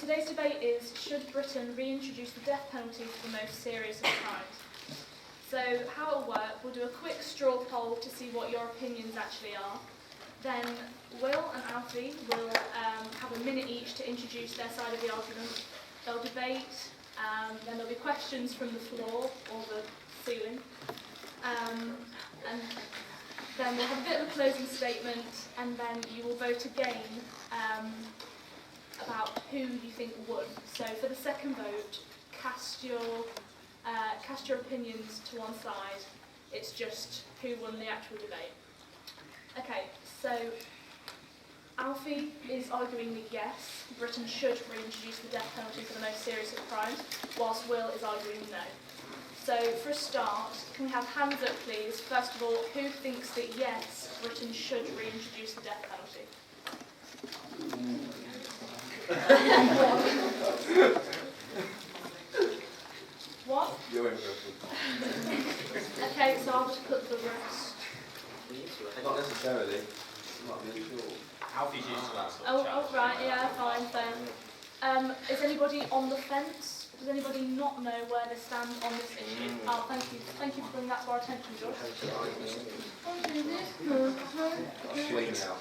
today's debate is, should Britain reintroduce the death penalty for the most serious of crimes? So how it'll work, we'll do a quick straw poll to see what your opinions actually are. Then Will and Alfie will have a minute each to introduce their side of the argument. They'll debate, then there'll be questions from the floor or the ceiling. And then we'll have a bit of a closing statement, and then you will vote again about who you think won. So for the second vote, cast your opinions to one side. It's just who won the actual debate. Okay, so Alfie is arguing that yes, Britain should reintroduce the death penalty for the most serious of crimes, whilst Will is arguing no. So for a start, can we have hands up please? First of all, who thinks that yes, Britain should reintroduce the death penalty? What? You're interested. Okay, so I'll just put the rest. Not necessarily. Might be sure. Alfie's used to that sort of Oh, right, yeah, fine, then. Is anybody on the fence? Does anybody not know where they stand on this issue? Oh, thank you. Thank you for bringing that to our attention, George.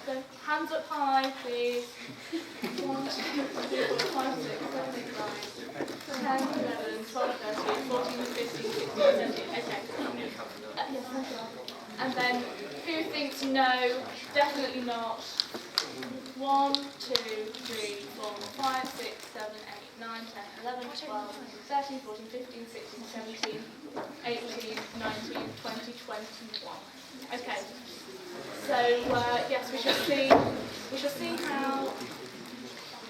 So, hands up high, please. 1, 2, 3, 4, 5, 6, 7, 8, 9, 10, 11, 12, 13, 14, 15, 16, 17. Okay. Yes, thank you. And then, who thinks no? Definitely not. 1, 2, 3, 4, 5, 6, 7, 8, 9, 10, 11, 12, 13, 14, 15, 16, 17, 18, 19, 20, 21. Okay. So yes, we shall see how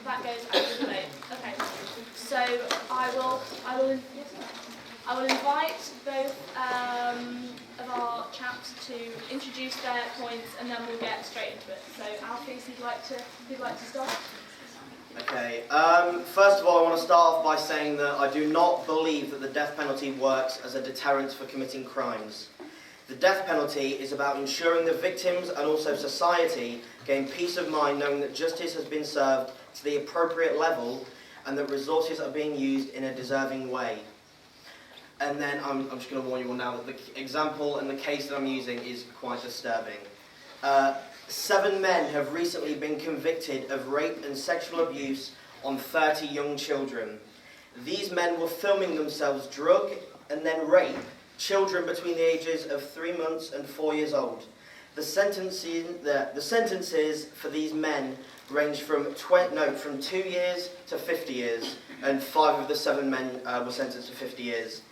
that goes after the debate. Okay. So I will invite both of our chaps to introduce their points, and then we'll get straight into it. So Alfie, if you'd like to start. Okay, first of all I want to start off by saying that I do not believe that the death penalty works as a deterrent for committing crimes. The death penalty is about ensuring the victims and also society gain peace of mind knowing that justice has been served to the appropriate level and that resources are being used in a deserving way. And then I'm just going to warn you all now that the example and the case that I'm using is quite disturbing. 7 men have recently been convicted of rape and sexual abuse on 30 young children. These men were filming themselves drug and then rape children between the ages of 3 months and 4 years old. The sentences for these men range from 2 years to 50 years, and 5 of the 7 men were sentenced to 50 years.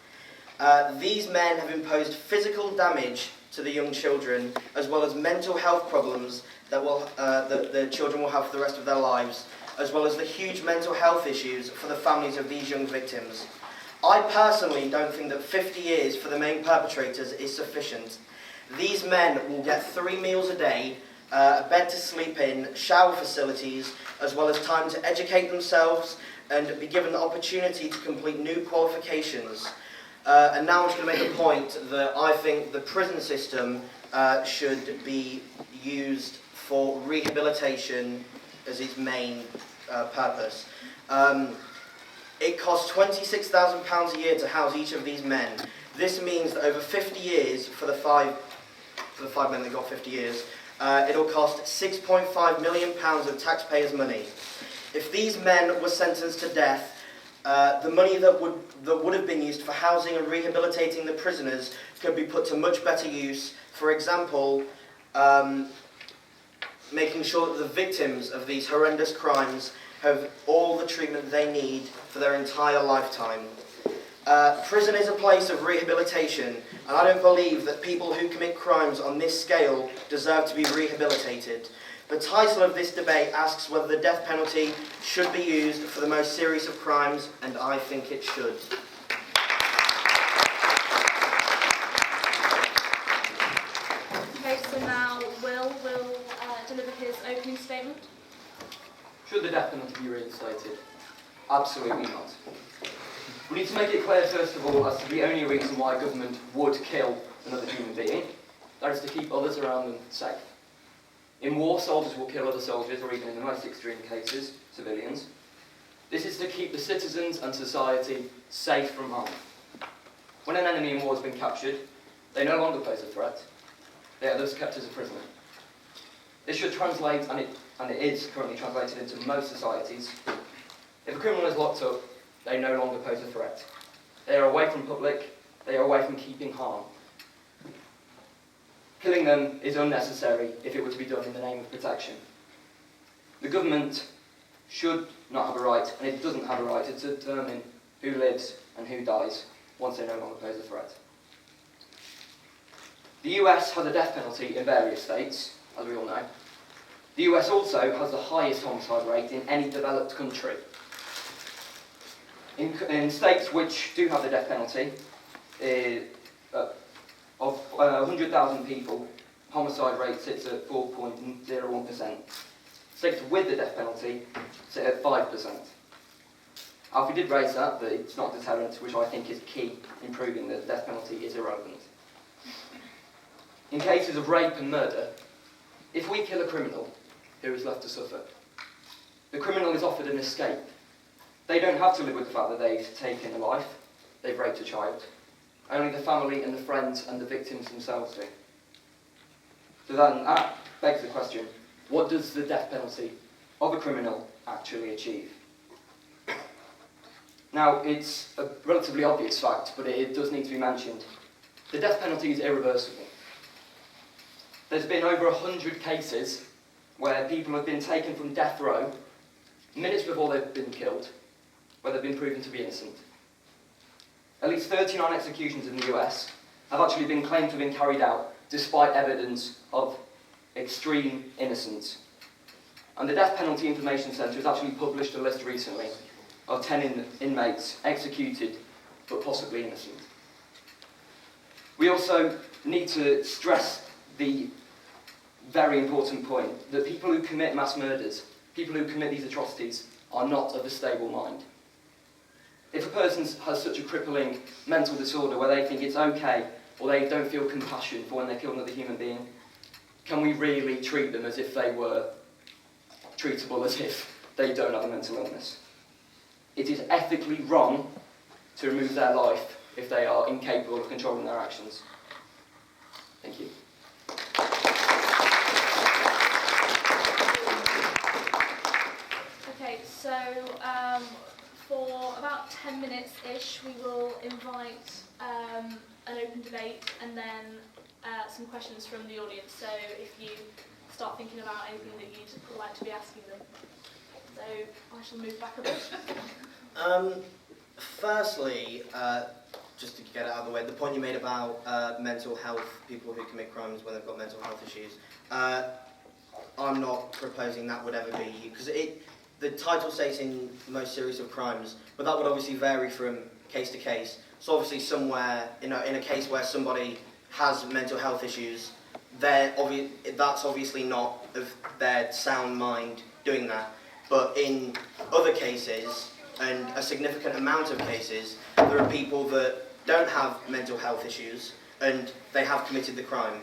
These men have imposed physical damage to the young children, as well as mental health problems that the children will have for the rest of their lives, as well as the huge mental health issues for the families of these young victims. I personally don't think that 50 years for the main perpetrators is sufficient. These men will get 3 meals a day, a bed to sleep in, shower facilities, as well as time to educate themselves and be given the opportunity to complete new qualifications. And now I'm just going to make a point that I think the prison system should be used for rehabilitation as its main purpose. It costs £26,000 a year to house each of these men. This means that over 50 years, for the five men that got 50 years, it'll cost £6.5 million of taxpayers' money. If these men were sentenced to death, the money that would have been used for housing and rehabilitating the prisoners could be put to much better use. For example, making sure that the victims of these horrendous crimes have all the treatment they need for their entire lifetime. Prison is a place of rehabilitation, and I don't believe that people who commit crimes on this scale deserve to be rehabilitated. The title of this debate asks whether the death penalty should be used for the most serious of crimes, and I think it should. Okay, so now Will deliver his opening statement. Should the death penalty be reinstated? Absolutely not. We need to make it clear, first of all, as to the only reason why government would kill another human being. That is to keep others around them safe. In war, soldiers will kill other soldiers, or even in the most extreme cases, civilians. This is to keep the citizens and society safe from harm. When an enemy in war has been captured, they no longer pose a threat. They are thus kept as a prisoner. This should translate, and it is currently translated into most societies. If a criminal is locked up, they no longer pose a threat. They are away from public, they are away from keeping harm. Killing them is unnecessary if it were to be done in the name of protection. The government should not have a right, and it doesn't have a right, to determine who lives and who dies once they no longer pose a threat. The US has a death penalty in various states, as we all know. The US also has the highest homicide rate in any developed country. In states which do have the death penalty, of 100,000 people, homicide rate sits at 4.01%. States with the death penalty sit at 5%. Alfie did raise that it's not deterrent, which I think is key in proving that the death penalty is irrelevant. In cases of rape and murder, if we kill a criminal, who is left to suffer? The criminal is offered an escape. They don't have to live with the fact that they've taken a life, they've raped a child. Only the family and the friends and the victims themselves do. So that begs the question, what does the death penalty of a criminal actually achieve? Now, it's a relatively obvious fact, but it does need to be mentioned. The death penalty is irreversible. There's been over 100 cases where people have been taken from death row minutes before they've been killed, where they've been proven to be innocent. At least 39 executions in the US have actually been claimed to have been carried out despite evidence of extreme innocence. And the Death Penalty Information Centre has actually published a list recently of 10 inmates executed but possibly innocent. We also need to stress the very important point that people who commit mass murders, people who commit these atrocities, are not of a stable mind. If a person has such a crippling mental disorder where they think it's okay, or they don't feel compassion for when they kill another human being, can we really treat them as if they were treatable as if they don't have a mental illness? It is ethically wrong to remove their life if they are incapable of controlling their actions. Thank you. Okay, so for about 10 minutes-ish, we will invite an open debate and then some questions from the audience. So if you start thinking about anything that you'd like to be asking them. So I shall move back a bit. Firstly, just to get it out of the way, the point you made about mental health, people who commit crimes when they've got mental health issues, I'm not proposing that would ever be, because the title states in most serious of crimes, but that would obviously vary from case to case. So obviously somewhere, in a case where somebody has mental health issues, that's obviously not of their sound mind doing that. But in other cases, and a significant amount of cases, there are people that don't have mental health issues and they have committed the crime.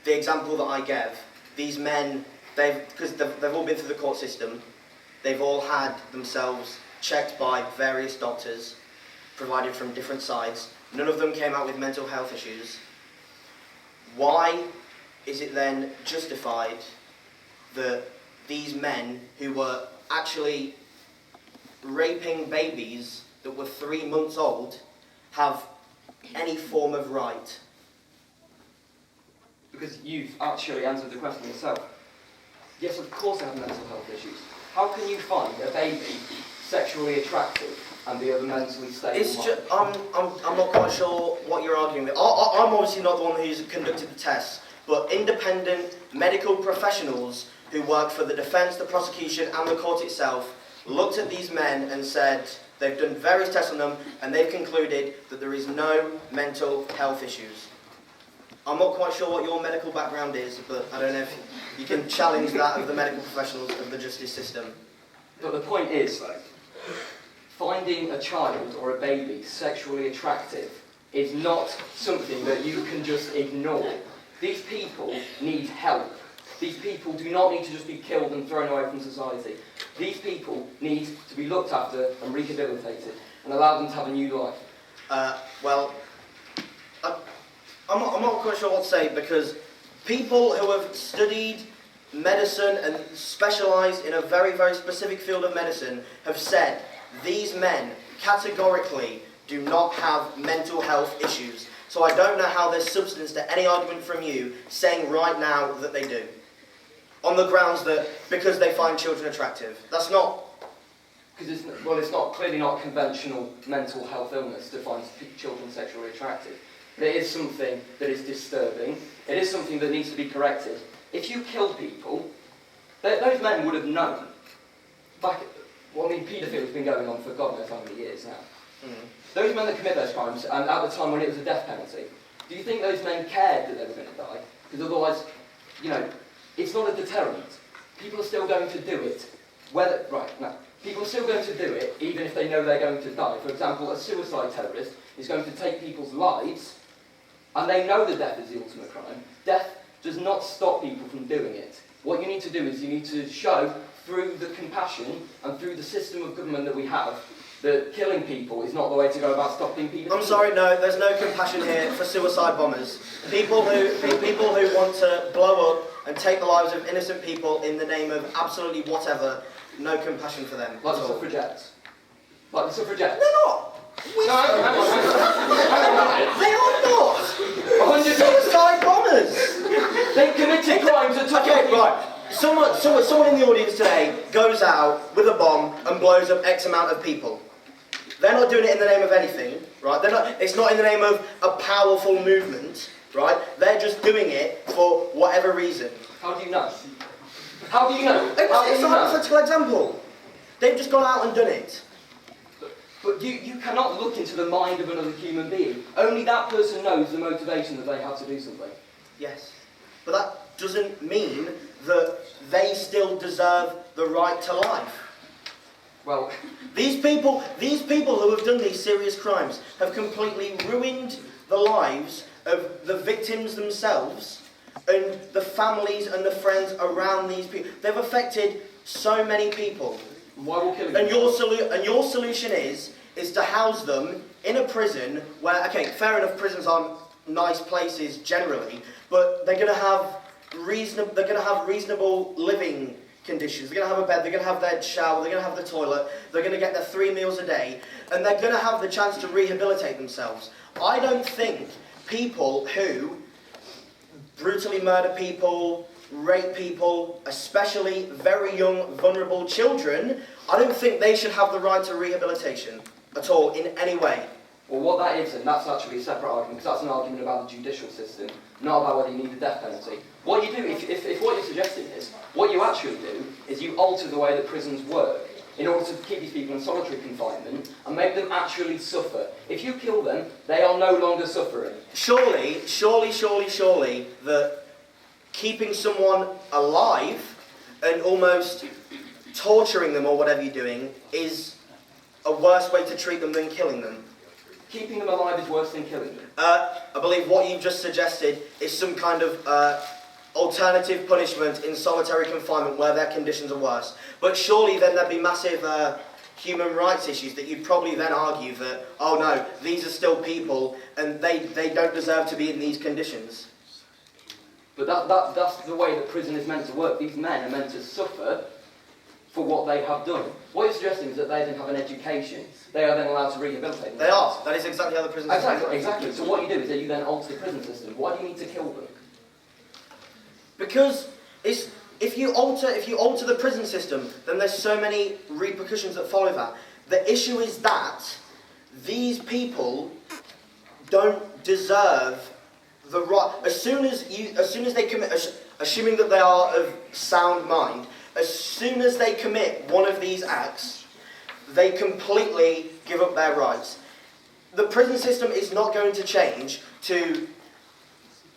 The example that I gave, these men, because they've all been through the court system, they've all had themselves checked by various doctors, provided from different sides. None of them came out with mental health issues. Why is it then justified that these men who were actually raping babies that were 3 months old have any form of right? Because you've actually answered the question yourself. Yes, of course I have mental health issues. How can you find a baby sexually attractive and be of a mentally stable mind? I'm not quite sure what you're arguing with. I'm obviously not the one who's conducted the tests, but independent medical professionals who work for the defence, the prosecution and the court itself looked at these men and said they've done various tests on them and they've concluded that there is no mental health issues. I'm not quite sure what your medical background is, but I don't know if you can challenge that of the medical professionals of the justice system. But the point is, finding a child or a baby sexually attractive is not something that you can just ignore. These people need help. These people do not need to just be killed and thrown away from society. These people need to be looked after and rehabilitated and allow them to have a new life. I'm not quite sure what to say, because people who have studied medicine and specialised in a very, very specific field of medicine have said these men categorically do not have mental health issues. So I don't know how there's substance to any argument from you saying right now that they do. On the grounds that because they find children attractive. That's not... Because it's not clearly not conventional mental health illness to find children sexually attractive. But it is something that is disturbing. It is something that needs to be corrected. If you kill people, those men would have known. Paedophilia has been going on for God knows how many years now. Mm. Those men that commit those crimes, and at the time when it was a death penalty, do you think those men cared that they were going to die? Because otherwise, it's not a deterrent. People are still going to do it. People are still going to do it even if they know they're going to die. For example, a suicide terrorist is going to take people's lives, and they know that death is the ultimate crime. Death does not stop people from doing it. What you need to do is you need to show through the compassion and through the system of government that we have that killing people is not the way to go about stopping people. I'm sorry, no, there's no compassion here for suicide bombers. People who want to blow up and take the lives of innocent people in the name of absolutely whatever, no compassion for them. Like the suffragettes. Like the suffragettes. They're not. No, hang on. They are not. Suicide bombers. They committed crimes that took Okay, right. Someone in the audience today goes out with a bomb and blows up X amount of people. They're not doing it in the name of anything, right? It's not in the name of a powerful movement, right? They're just doing it for whatever reason. How do you know? How do you know? It's a hypothetical example. They've just gone out and done it. But you cannot look into the mind of another human being. Only that person knows the motivation that they have to do something. Yes. But that doesn't mean that they still deserve the right to life. Well, these people who have done these serious crimes have completely ruined the lives of the victims themselves and the families and the friends around these people. They've affected so many people. Why will killing and your solution is to house them in a prison where, okay, fair enough, prisons aren't nice places generally, but they're going to have reasonable living conditions. They're going to have a bed, they're going to have their shower, they're going to have the toilet, they're going to get their 3 meals a day, and they're going to have the chance to rehabilitate themselves. I don't think people who brutally murder people, rape people, especially very young, vulnerable children, I don't think they should have the right to rehabilitation at all, in any way. Well, what that is, and that's actually a separate argument, because that's an argument about the judicial system, not about whether you need the death penalty. What you do, if what you're suggesting is, what you actually do is you alter the way that prisons work in order to keep these people in solitary confinement and make them actually suffer. If you kill them, they are no longer suffering. Surely, that keeping someone alive and almost torturing them or whatever you're doing is a worse way to treat them than killing them. Keeping them alive is worse than killing them. I believe what you've just suggested is some kind of alternative punishment in solitary confinement where their conditions are worse. But surely then there'd be massive human rights issues that you'd probably then argue that, oh no, these are still people and they don't deserve to be in these conditions. But that's the way that prison is meant to work. These men are meant to suffer for what they have done. What you're suggesting is that they then have an education. They are then allowed to rehabilitate themselves. They are. That is exactly how the prison system works. Exactly. So what you do is that you then alter the prison system. Why do you need to kill them? Because if you alter the prison system, then there's so many repercussions that follow that. The issue is that these people don't deserve the right. As soon as they commit, assuming that they are of sound mind, as soon as they commit one of these acts, they completely give up their rights. The prison system is not going to change to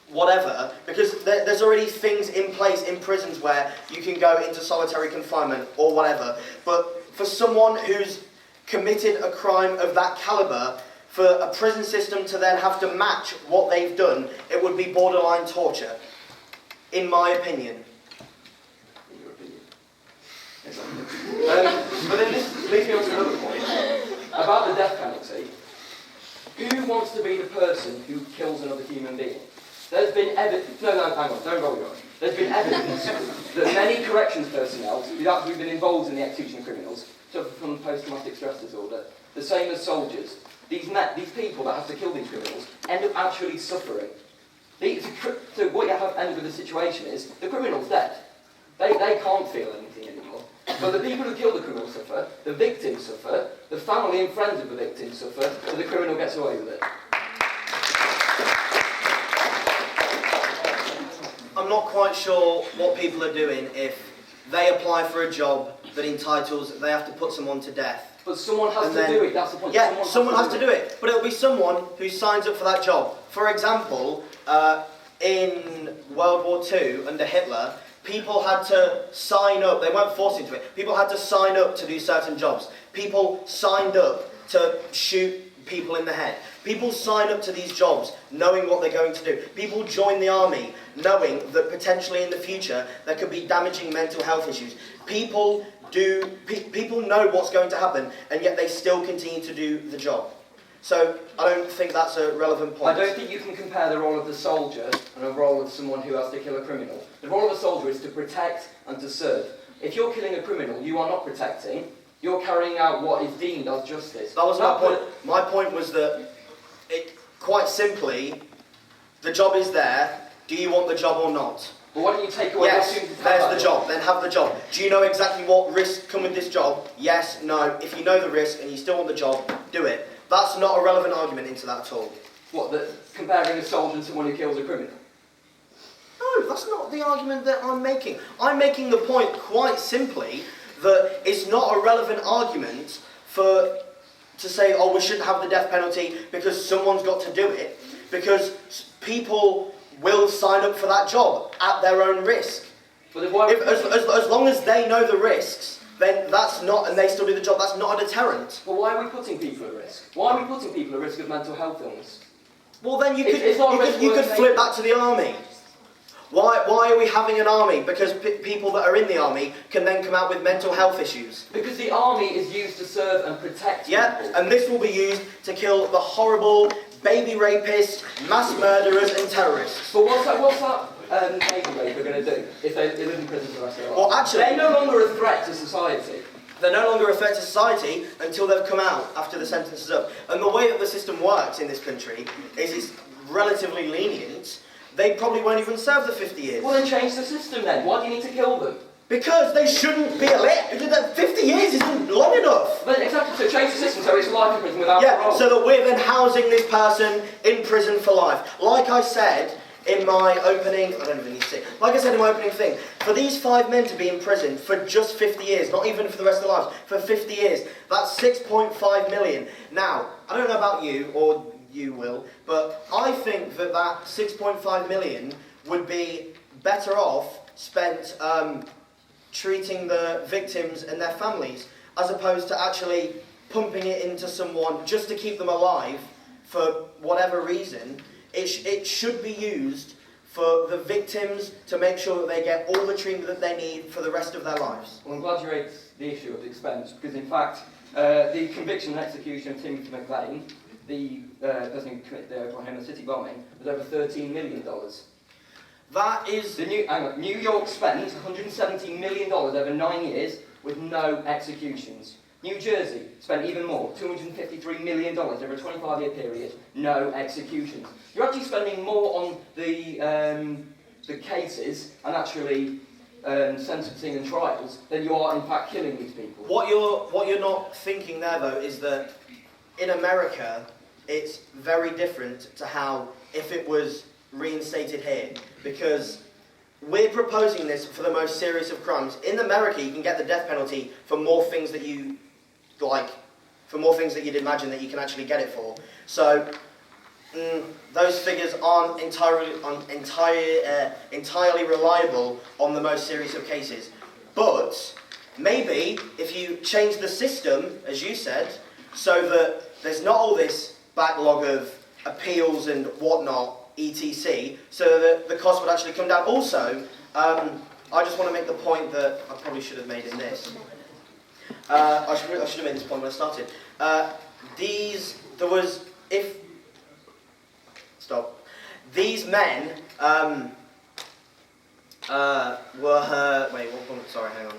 whatever, because there's already things in place in prisons where you can go into solitary confinement or whatever. But for someone who's committed a crime of that calibre, for a prison system to then have to match what they've done, it would be borderline torture, in my opinion. But then this leads me on to another point about the death penalty. Who wants to be the person who kills another human being? There's been evidence. No, hang on, don't roll your eyes. There's been evidence that many corrections personnel who've actually been involved in the execution of criminals suffer from post-traumatic stress disorder, the same as soldiers. These people that have to kill these criminals end up actually suffering. So what you have ended with the situation is the criminal's dead. They can't feel anything anymore. But the people who kill the criminal suffer, the victims suffer, the family and friends of the victims suffer, so the criminal gets away with it. I'm not quite sure what people are doing if they apply for a job that entitles they have to put someone to death. But someone has to do it, that's the point. Yeah, someone has to do it. But it'll be someone who signs up for that job. For example, in World War II, under Hitler, people had to sign up. They weren't forced into it. People had to sign up to do certain jobs. People signed up to shoot people in the head. People sign up to these jobs knowing what they're going to do. People join the army knowing that potentially in the future there could be damaging mental health issues. People know what's going to happen, and yet they still continue to do the job. So I don't think that's a relevant point. I don't think you can compare the role of the soldier and the role of someone who has to kill a criminal. The role of a soldier is to protect and to serve. If you're killing a criminal, you are not protecting. You're carrying out what is deemed as justice. That was my point. My point was that, quite simply, the job is there. Do you want the job or not? Well, why don't you take away yes, the opportunity to there's the job. Then have the job. Do you know exactly what risks come with this job? Yes, no. If you know the risk and you still want the job, do it. That's not a relevant argument into that at all. What, that comparing a soldier to someone who kills a criminal? No, that's not the argument that I'm making. I'm making the point quite simply that it's not a relevant argument to say, oh, we shouldn't have the death penalty because someone's got to do it, because people will sign up for that job at their own risk. But then as long as they know the risks, then that's not, and they still do the job, that's not a deterrent. Well, why are we putting people at risk? Why are we putting people at risk of mental health illness? Well, then you could flip that to the army. Why are we having an army? Because people that are in the army can then come out with mental health issues. Because the army is used to serve and protect people. And this will be used to kill the horrible baby rapists, mass murderers and terrorists. But what's that baby raper going to do if they live in prison for the rest of their life? Well, actually, they're no longer a threat to society. They're no longer a threat to society until they've come out after the sentence is up. And the way that the system works in this country is it's relatively lenient. They probably won't even serve the 50 years. Well, then change the system then. Why do you need to kill them? Because they shouldn't be elected. 50 years isn't long enough. But exactly, so change the system so it's life in prison without parole. So that we're then housing this person in prison for life. Like I said in my opening, I don't even need to say, like I said in my opening thing, for these 5 men to be in prison for just 50 years, not even for the rest of their lives, for 50 years, that's 6.5 million. Now, I don't know about you, or you will, but I think that 6.5 million would be better off spent treating the victims and their families, as opposed to actually pumping it into someone just to keep them alive for whatever reason. It should be used for the victims to make sure that they get all the treatment that they need for the rest of their lives. Well, I'm glad you raised the issue of the expense, because in fact, the conviction and execution of Timothy McVeigh, the person who committed the Oklahoma City bombing, was over $13 million. That is... New York spent $170 million over 9 years with no executions. New Jersey spent even more, $253 million over a 25-year period, no executions. You're actually spending more on the cases and actually sentencing and trials than you are in fact killing these people. What you're not thinking there though is that in America it's very different to how if it was reinstated here, because we're proposing this for the most serious of crimes. In America you can get the death penalty for more things that you like, for more things that you'd imagine that you can actually get it for. So those figures aren't entirely reliable on the most serious of cases. But maybe if you change the system, as you said, so that there's not all this backlog of appeals and whatnot, etc., so that the cost would actually come down. Also, I just want to make the point that I probably should have made in this. I should have made this point when I started. These men sorry, hang on.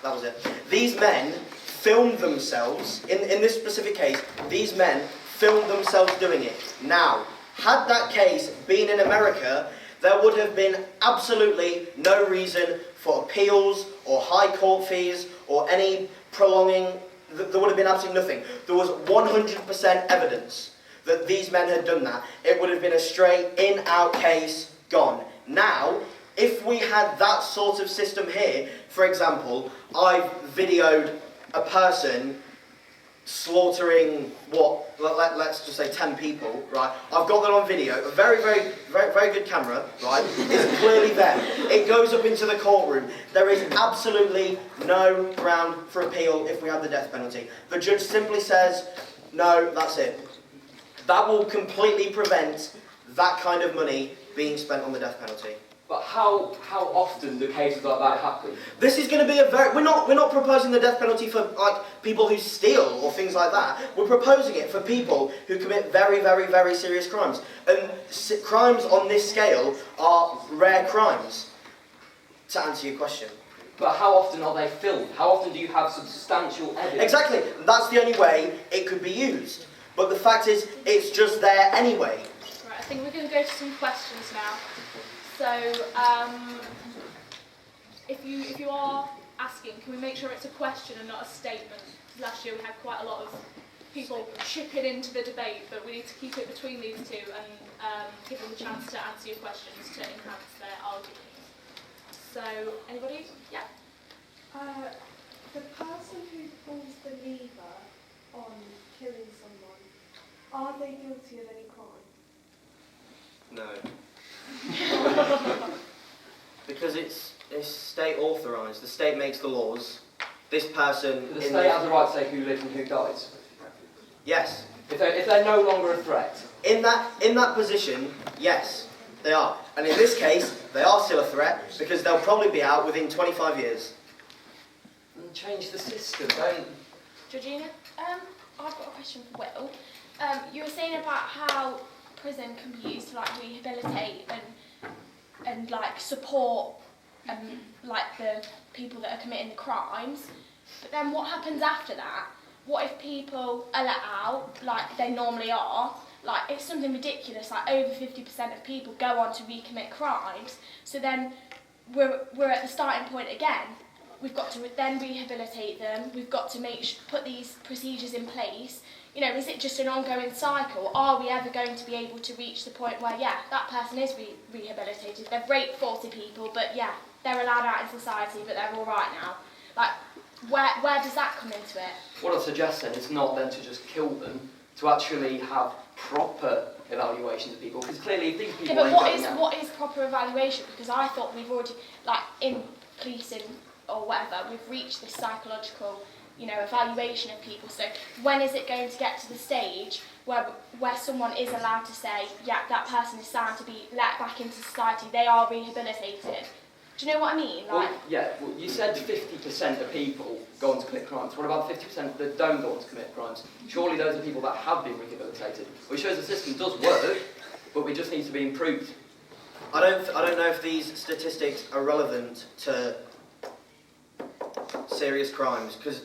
That was it. These men filmed themselves, in this specific case, these men filmed themselves doing it. Now, had that case been in America, there would have been absolutely no reason for appeals or high court fees or any prolonging. There would have been absolutely nothing. There was 100% evidence that these men had done that. It would have been a straight in-out case, gone. Now, if we had that sort of system here, for example, I've videoed a person slaughtering, let's just say 10 people, right? I've got that on video, a very, very, very, very good camera, right? It's clearly them. It goes up into the courtroom. There is absolutely no ground for appeal if we have the death penalty. The judge simply says, no, that's it. That will completely prevent that kind of money being spent on the death penalty. But how often do cases like that happen? This is going to be we're not proposing the death penalty for like people who steal or things like that. We're proposing it for people who commit very, very, very serious crimes. And crimes on this scale are rare crimes, to answer your question. But how often are they filmed? How often do you have substantial evidence? Exactly. That's the only way it could be used. But the fact is, it's just there anyway. Right, I think we're going to go to some questions now. So, if you are asking, can we make sure it's a question and not a statement? Because last year we had quite a lot of people chipping into the debate, but we need to keep it between these two and give them a chance to answer your questions to enhance their arguments. So, anybody? Yeah? The person who pulls the lever on killing someone, are they guilty of any crime? No. Because it's state authorised. The state makes the laws. This person... The state has the right to say who lives and who dies? Yes. If they're no longer a threat? In that position, yes, they are. And in this case, they are still a threat because they'll probably be out within 25 years. And change the system, don't... Georgina? I've got a question for Will. You were saying about how prison can be used to like rehabilitate and like support like the people that are committing the crimes. But then what happens after that? What if people are let out like they normally are? Like it's something ridiculous, like over 50% of people go on to recommit crimes. So then we're at the starting point again. We've got to then rehabilitate them. We've got to put these procedures in place. You know, is it just an ongoing cycle? Are we ever going to be able to reach the point where, yeah, that person is rehabilitated? They've raped 40 people, but yeah, they're allowed out in society, but they're all right now. Like, where does that come into it? What I suggest then is not then to just kill them, to actually have proper evaluations of people, because clearly if these people... Yeah, but what is proper evaluation? Because I thought we've already, like, in policing or whatever, we've reached this psychological, you know, evaluation of people. So when is it going to get to the stage where someone is allowed to say, yeah, that person is sound to be let back into society, they are rehabilitated? Do you know what I mean? Like, well, you said 50% of people go on to commit crimes. What about 50% that don't go on to commit crimes? Surely those are people that have been rehabilitated. Which shows the system does work, but we just need to be improved. I don't know if these statistics are relevant to serious crimes, because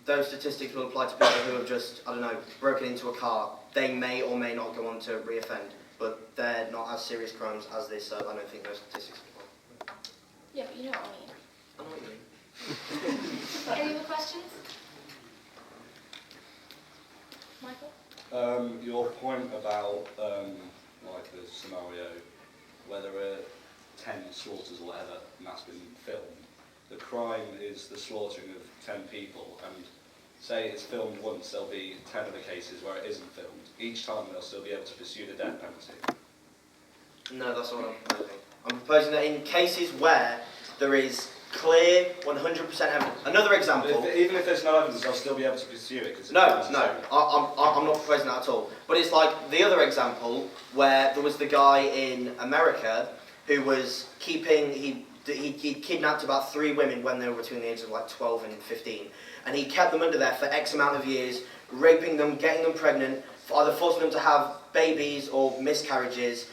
those statistics will apply to people who have just, I don't know, broken into a car. They may or may not go on to re-offend, but they're not as serious crimes as this, so I don't think those statistics apply. yeah, but you know what I mean. I know what you mean. Any other questions? Michael? Your point about, like the scenario, where there are 10 slaughters or whatever, and that's been filmed. The crime is the slaughtering of 10 people, and say it's filmed once, there'll be 10 other cases where it isn't filmed. Each time they'll still be able to pursue the death penalty. No, that's not what I'm proposing. I'm proposing that in cases where there is clear 100% evidence. Another example... Even if there's no evidence, they'll still be able to pursue it. No, I'm not proposing that at all. But it's like the other example where there was the guy in America who was he he kidnapped about 3 women when they were between the ages of like 12 and 15, and he kept them under there for X amount of years, raping them, getting them pregnant, either forcing them to have babies or miscarriages,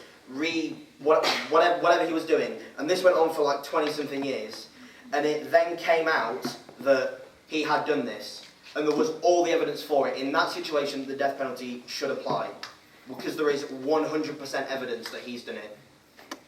whatever he was doing. And this went on for like 20-something years, and it then came out that he had done this, and there was all the evidence for it. In that situation, the death penalty should apply, because there is 100% evidence that he's done it.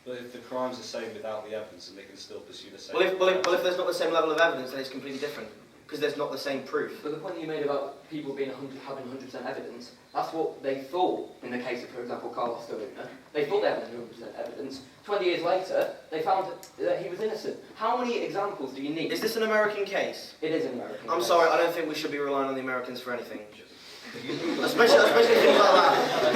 But if the crime's the same without the evidence, then they can still pursue the same. Well, if there's not the same level of evidence, then it's completely different, because there's not the same proof. But the point you made about people being having 100% evidence, that's what they thought in the case of, for example, Carlos Luna. They thought they had 100% evidence. 20 years later, they found that he was innocent. How many examples do you need? Is this an American case? It is an American I'm case. sorry, I don't think we should be relying on the Americans for anything. especially things like that.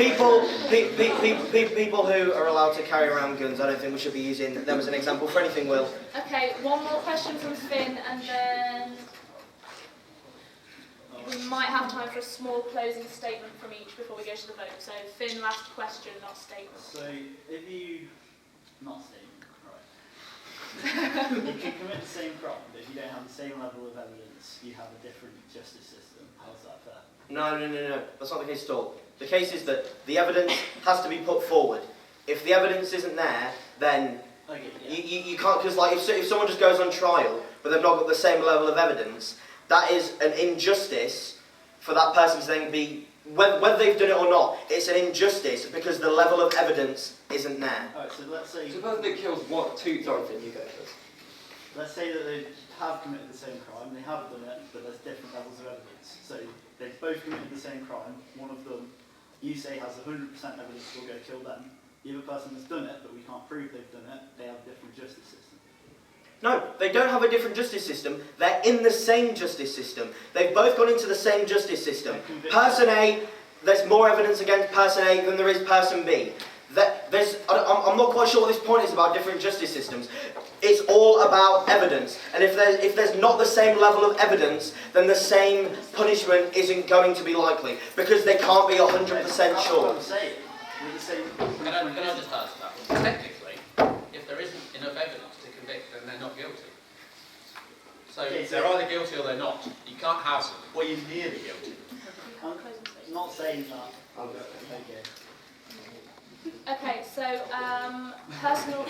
People who are allowed to carry around guns, I don't think we should be using them as an example for anything, Will. Okay, one more question from Finn, and then we might have time for a small closing statement from each before we go to the vote. So Finn, last question, not statement. So if you, not statement, right. You can commit the same crime, but if you don't have the same level of evidence, you have a different justice system. How's that fair? No. That's not the case at all. The case is that the evidence has to be put forward. If the evidence isn't there, then Okay, yeah. you can't, because like if someone just goes on trial, but they've not got the same level of evidence, that is an injustice for that person to then be, whether they've done it or not, it's an injustice because the level of evidence isn't there. Alright, so let's say Suppose they kills two. Sorry, Finn, you go first. let's say that they have committed the same crime, they have done it, but there's different levels of evidence. So they've both committed the same crime, one of them you say has 100% evidence we'll go kill them. The other person has done it, but we can't prove they've done it, they have a different justice system. No, they don't have a different justice system. They're in the same justice system. They've both gone into the same justice system. Person A, there's more evidence against person A than there is person B. I'm not quite sure what this point is about different justice systems. It's all about evidence. And if there's not the same level of evidence, then the same punishment isn't going to be likely. Because they can't be 100% That's sure. what I'm saying. We're the same. Can I just ask that? Technically, if there isn't enough evidence to convict, then they're not guilty. So they're either guilty or they're not. You can't have, well, you're nearly guilty. I'm not saying that. Okay. Okay, so personal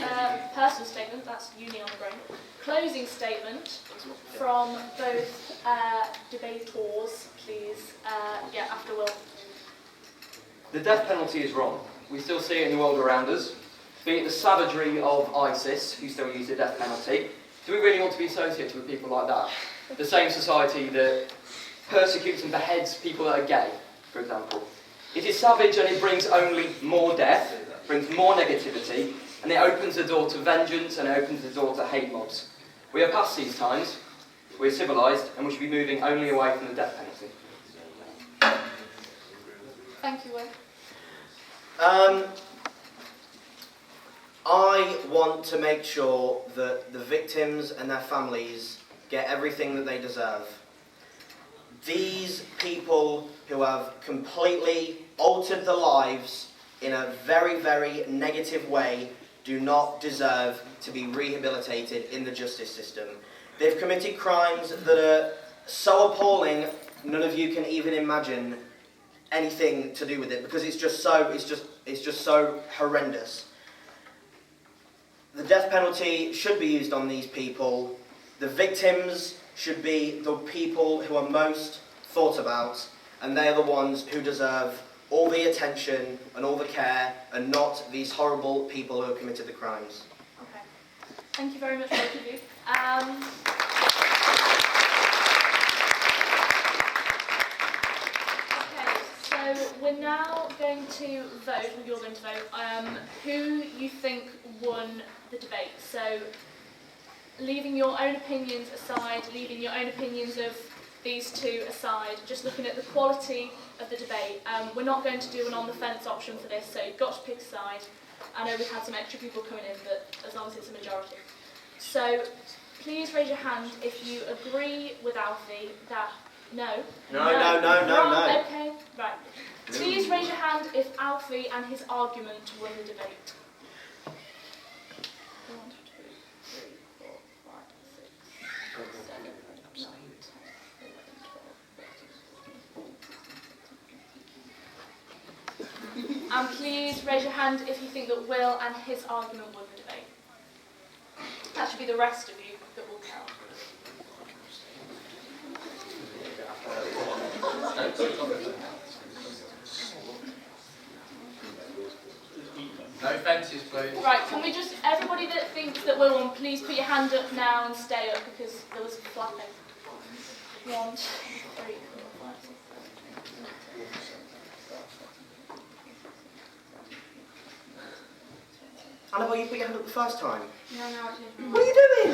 statement, that's uni on the brain. Closing statement from both debaters, please. After Will. The death penalty is wrong. We still see it in the world around us. Be it the savagery of ISIS, who still use the death penalty. Do we really want to be associated with people like that? The same society that persecutes and beheads people that are gay, for example. It is savage and it brings only more death, brings more negativity, and it opens the door to vengeance and it opens the door to hate mobs. We are past these times, we're civilised, and we should be moving only away from the death penalty. Thank you, Will. I want to make sure that the victims and their families get everything that they deserve. These people who have completely altered their lives in a very, very negative way do not deserve to be rehabilitated in the justice system. They've committed crimes that are so appalling, none of you can even imagine anything to do with it, because it's just so horrendous. The death penalty should be used on these people. The victims should be the people who are most thought about, and they're the ones who deserve all the attention and all the care, and not these horrible people who have committed the crimes. Okay. Thank you very much, both of you. Okay, so we're now going to vote, or you're going to vote, who you think won the debate. So, leaving your own opinions aside, leaving your own opinions of these two aside, just looking at the quality of the debate. We're not going to do an on-the-fence option for this, so you've got to pick a side. I know we've had some extra people coming in, but as long as it's a majority. So, please raise your hand if you agree with Alfie that... No. No. Okay, right. Please raise your hand if Alfie and his argument won the debate. 1, 2, 3, And please raise your hand if you think that Will and his argument won the debate. That should be the rest of you that will count. No fences, please. Right, can we just, everybody that thinks that Will won, please put your hand up now and stay up because there was flapping. 1, 2, 3, 4, 5, 6, 7. Annabelle, you put your hand up the first time. No, I didn't. What are you doing?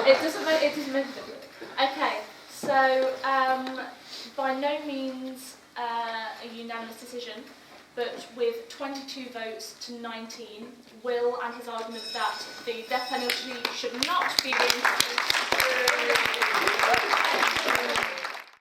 It doesn't make a difference. Okay, so by no means a unanimous decision, but with 22 votes to 19, Will and his argument that the death penalty should not be reinstated